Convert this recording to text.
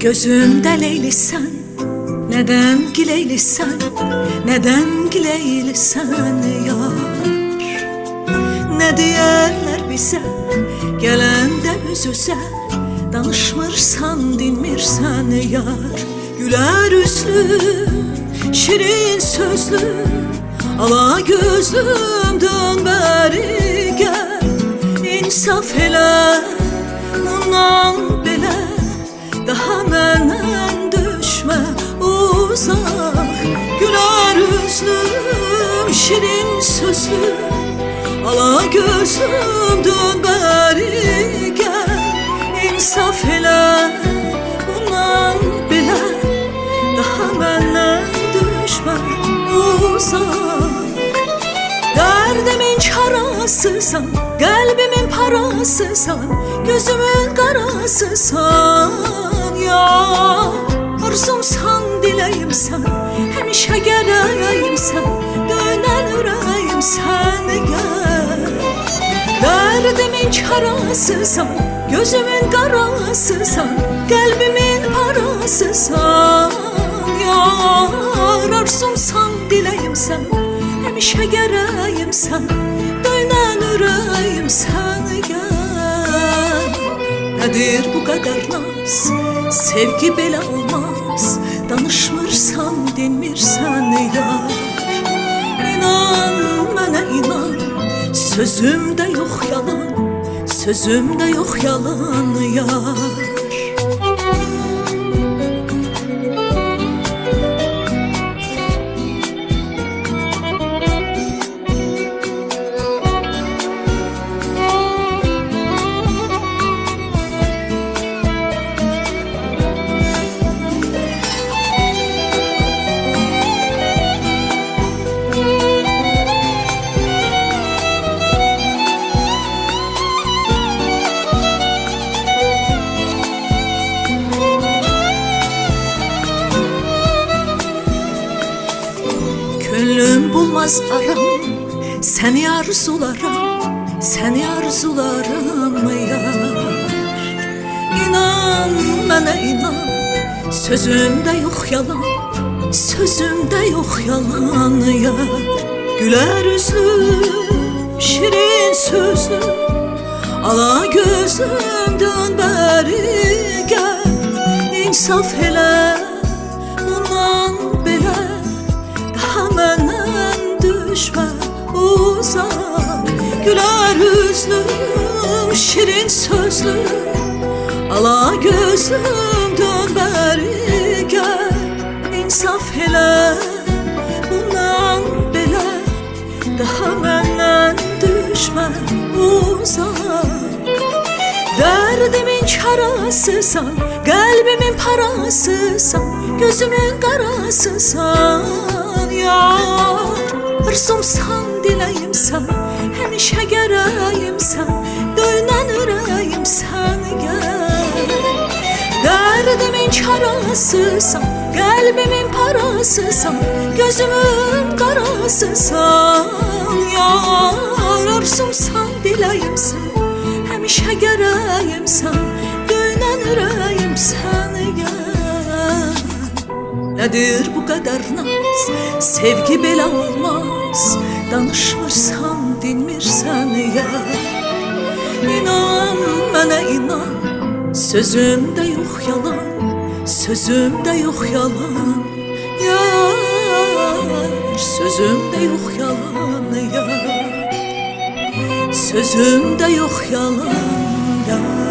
Gözümde Leylisən, neden gileylisən, neden gileylisən yar? Ne diyerler bize, gelende yüz-yüze, danışmırsan, dinmirsən yar. Güler üzlü, şirin sözlü, ala gözlüm dön beri gel. İnsaf elə, bundan belə, daha məndən düşmə uzaq. Güler üzlüm, şirin sözlü, ala gözlüm dön beri gel. İnsaf elə, bundan belə, daha məndən düşmə uzaq. Derdimin çarasısan, kalbimin parasısan, gözümün karasısan ya. Arzumsan, dileyimsen, həmişə gələyimsən, dönən ürəyimsən gel. Derdimin çarasısan, gözümün karasısan, kalbimin parasısan ya. Arzumsan, dileyimsen, həmişə gələyimsən, dönən ürəyimsən gəl. Nədir bu qədər naz, sevgi belə olmaz, danışmırsan, dinmirsən yar. İnan mənə inan, sözümdə yox yalan, sözümdə yox yalan yar. Gönlüm bulmaz aram, seni arzularım, seni arzularım yar. İnan mənə inan, sözümdə yox yalan, sözümdə yox yalan yar. Güler üzlü, şirin sözlü, ala gözlüm dön beri gel. İnsaf elə, bundan belə, məndən düşmə uzaq. Güler üzlüm, şirin sözlü, ala gözlüm dön beri gel. İnsaf elə, bundan belə, daha məndən düşmə uzaq. Derdimin çarasısan, kalbimin parasısan, gözümün karasısan yar. Arzumsan, dileyimsən, həmişə gələyimsən, dönən ürəyimsən gəl. Derdimin çarasısan, kalbimin parasısan, gözümün karasısan yar. Arzumsan, dileyimsən, həmişə gələyimsən, dönən ürəyimsən gəl. Nedir bu kadar naz, sevgi belə olmaz, danışmırsan, dinmirsən yar. İnan mənə inan, sözümdə yox yalan, sözümdə yox yalan yar. Sözümdə yox yalan yar, sözümdə yox yalan yar.